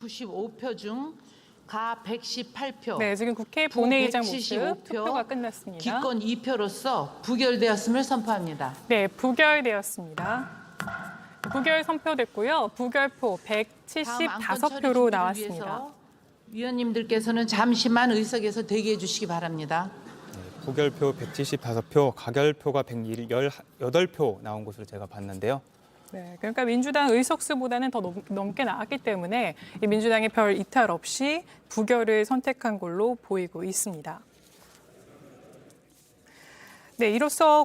95표 중 가 118표, 네, 지금 국회 본회의장 모습 175표, 투표가 끝났습니다. 기권 2표로서 부결되었음을 선포합니다. 네, 부결되었습니다. 부결 선포됐고요. 부결표 다음 안건 처리 175표로 준비를 나왔습니다. 위해서 위원님들께서는 잠시만 의석에서 대기해 주시기 바랍니다. 부결표 175표, 가결표가 118표 나온 것으로 제가 봤는데요. 네, 그러니까 민주당 의석수보다는 더 넘게 나왔기 때문에 이 민주당의 별 이탈 없이 부결을 선택한 걸로 보이고 있습니다. 네, 이로써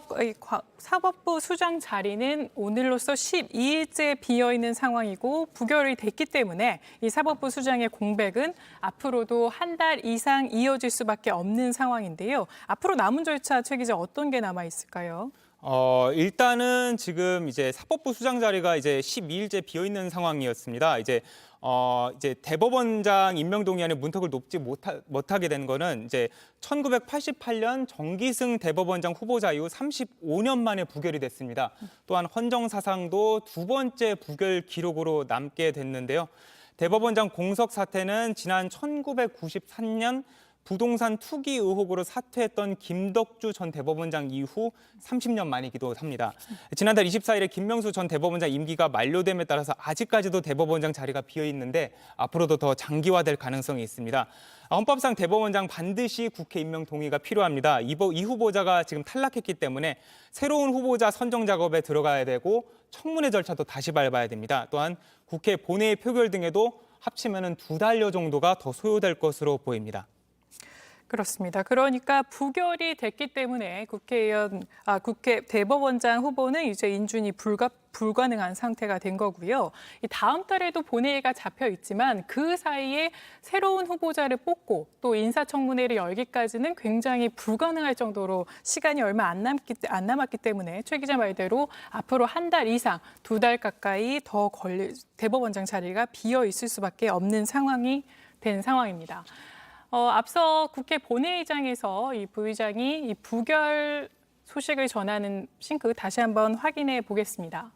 사법부 수장 자리는 오늘로써 12일째 비어있는 상황이고 부결이 됐기 때문에 이 사법부 수장의 공백은 앞으로도 한 달 이상 이어질 수밖에 없는 상황인데요. 앞으로 남은 절차 최 기자 어떤 게 남아 있을까요? 일단은 지금 이제 사법부 수장 자리가 이제 12일째 비어 있는 상황이었습니다. 이제 대법원장 임명 동의안에 문턱을 높지 못하게 된 거는 이제 1988년 정기승 대법원장 후보자 이후 35년 만에 부결이 됐습니다. 또한 헌정 사상도 두 번째 부결 기록으로 남게 됐는데요. 대법원장 공석 사퇴는 지난 1993년 부동산 투기 의혹으로 사퇴했던 김덕주 전 대법원장 이후 30년 만이기도 합니다. 지난달 24일에 김명수 전 대법원장 임기가 만료됨에 따라서 아직까지도 대법원장 자리가 비어 있는데 앞으로도 더 장기화될 가능성이 있습니다. 헌법상 대법원장 반드시 국회 임명 동의가 필요합니다. 이 후보자가 지금 탈락했기 때문에 새로운 후보자 선정 작업에 들어가야 되고 청문회 절차도 다시 밟아야 됩니다. 또한 국회 본회의 표결 등에도 합치면 2달여 정도가 더 소요될 것으로 보입니다. 그렇습니다. 그러니까 부결이 됐기 때문에 국회 대법원장 후보는 이제 인준이 불가능한 상태가 된 거고요. 이 다음 달에도 본회의가 잡혀 있지만 그 사이에 새로운 후보자를 뽑고 또 인사청문회를 열기까지는 굉장히 불가능할 정도로 시간이 얼마 안 남았기 때문에 최 기자 말대로 앞으로 한 달 이상 2달 가까이 더 대법원장 자리가 비어 있을 수밖에 없는 상황이 된 상황입니다. 앞서 국회 본회의장에서 이 부의장이 이 부결 소식을 전하는 싱크 다시 한번 확인해 보겠습니다.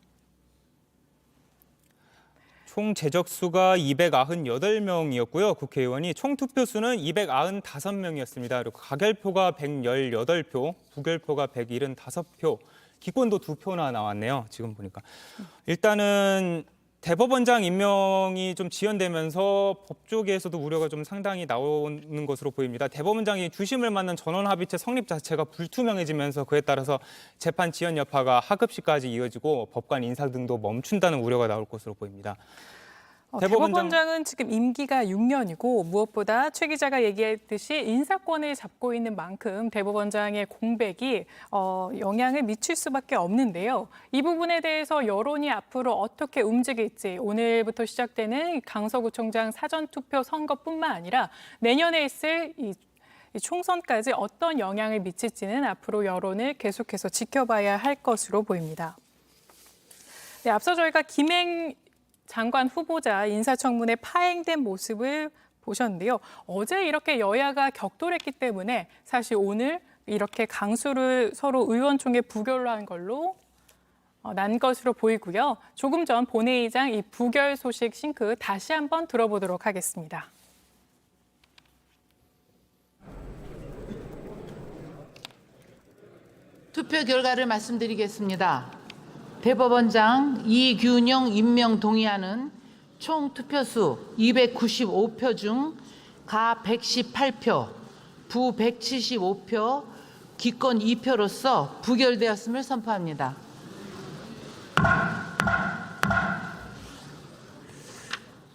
총 제적수가 298명이었고요. 국회의원이 총 투표수는 295명이었습니다. 그리고 가결표가 118표, 부결표가 175표, 기권도 2표나 나왔네요. 지금 보니까. 일단은 대법원장 임명이 좀 지연되면서 법 쪽에서도 우려가 좀 상당히 나오는 것으로 보입니다. 대법원장이 주심을 맡는 전원합의체 성립 자체가 불투명해지면서 그에 따라서 재판 지연 여파가 하급시까지 이어지고 법관 인사 등도 멈춘다는 우려가 나올 것으로 보입니다. 대법원장은 지금 임기가 6년이고 무엇보다 최 기자가 얘기했듯이 인사권을 잡고 있는 만큼 대법원장의 공백이 영향을 미칠 수밖에 없는데요. 이 부분에 대해서 여론이 앞으로 어떻게 움직일지 오늘부터 시작되는 강서구청장 사전투표 선거뿐만 아니라 내년에 있을 이 총선까지 어떤 영향을 미칠지는 앞으로 여론을 계속해서 지켜봐야 할 것으로 보입니다. 네, 앞서 저희가 김행 장관 후보자 인사청문회 파행된 모습을 보셨는데요. 어제 이렇게 여야가 격돌했기 때문에 사실 오늘 이렇게 강수를 서로 의원총회 부결로 한 걸로 난 것으로 보이고요. 조금 전 본회의장 이 부결 소식 싱크 다시 한번 들어보도록 하겠습니다. 투표 결과를 말씀드리겠습니다. 대법원장 이균용 임명 동의안은 총 투표수 295표 중 가 118표, 부 175표, 기권 2표로서 부결되었음을 선포합니다.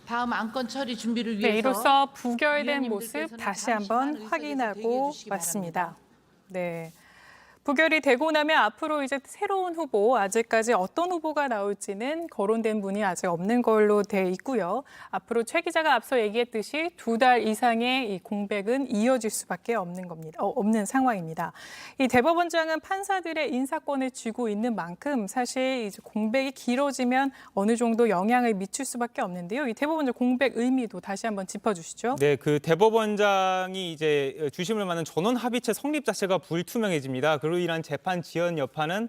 다음 안건 처리 준비를 위해서 이로써 부결된 모습 위원님들께서는 다시 한번 잠시만 확인하고 의석에서 대기해 주시기 왔습니다. 바랍니다. 네. 부결이 되고 나면 앞으로 이제 새로운 후보, 아직까지 어떤 후보가 나올지는 거론된 분이 아직 없는 걸로 돼 있고요. 앞으로 최 기자가 앞서 얘기했듯이 2달 이상의 이 공백은 이어질 수밖에 없는 상황입니다. 이 대법원장은 판사들의 인사권을 쥐고 있는 만큼 사실 이제 공백이 길어지면 어느 정도 영향을 미칠 수밖에 없는데요. 이 대법원장 공백 의미도 다시 한번 짚어주시죠. 네, 그 대법원장이 이제 주심을 맡는 전원합의체 성립 자체가 불투명해집니다. 그로 인한 재판 지연 여파는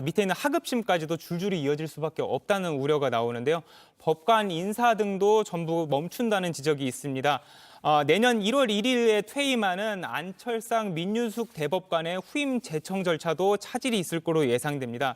밑에 있는 하급심까지도 줄줄이 이어질 수밖에 없다는 우려가 나오는데요. 법관 인사 등도 전부 멈춘다는 지적이 있습니다. 내년 1월 1일에 퇴임하는 안철상 민윤숙 대법관의 후임 제청 절차도 차질이 있을 거로 예상됩니다.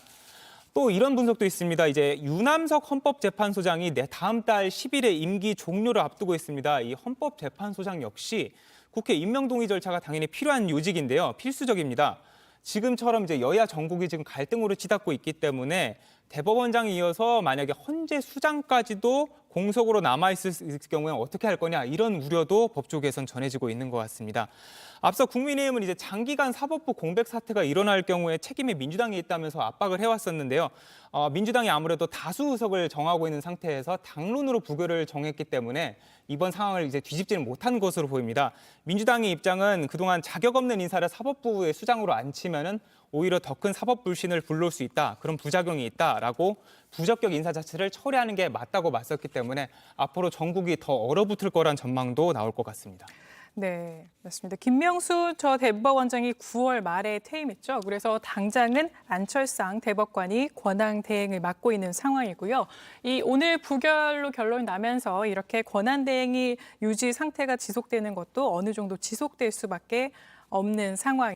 또 이런 분석도 있습니다. 이제 유남석 헌법재판소장이 다음 달 10일에 임기 종료를 앞두고 있습니다. 이 헌법재판소장 역시 국회 임명동의 절차가 당연히 필요한 요직인데요. 필수적입니다. 지금처럼 이제 여야 정국이 지금 갈등으로 치닫고 있기 때문에 대법원장에 이어서 만약에 헌재 수장까지도 공석으로 남아있을 경우에 어떻게 할 거냐 이런 우려도 법조계에선 전해지고 있는 것 같습니다. 앞서 국민의힘은 이제 장기간 사법부 공백 사태가 일어날 경우에 책임이 민주당에 있다면서 압박을 해왔었는데요. 민주당이 아무래도 다수 의석을 정하고 있는 상태에서 당론으로 부결을 정했기 때문에 이번 상황을 이제 뒤집지는 못한 것으로 보입니다. 민주당의 입장은 그동안 자격 없는 인사를 사법부의 수장으로 앉히면은 오히려 더 큰 사법 불신을 불러올 수 있다. 그런 부작용이 있다라고 부적격 인사 자체를 처리하는 게 맞다고 맞섰기 때문에 앞으로 전국이 더 얼어붙을 거란 전망도 나올 것 같습니다. 네, 맞습니다. 김명수 저 대법원장이 9월 말에 퇴임했죠. 그래서 당장은 안철상 대법관이 권한 대행을 맡고 있는 상황이고요. 이 오늘 부결로 결론이 나면서 이렇게 권한 대행이 유지 상태가 지속되는 것도 어느 정도 지속될 수밖에 없는 상황.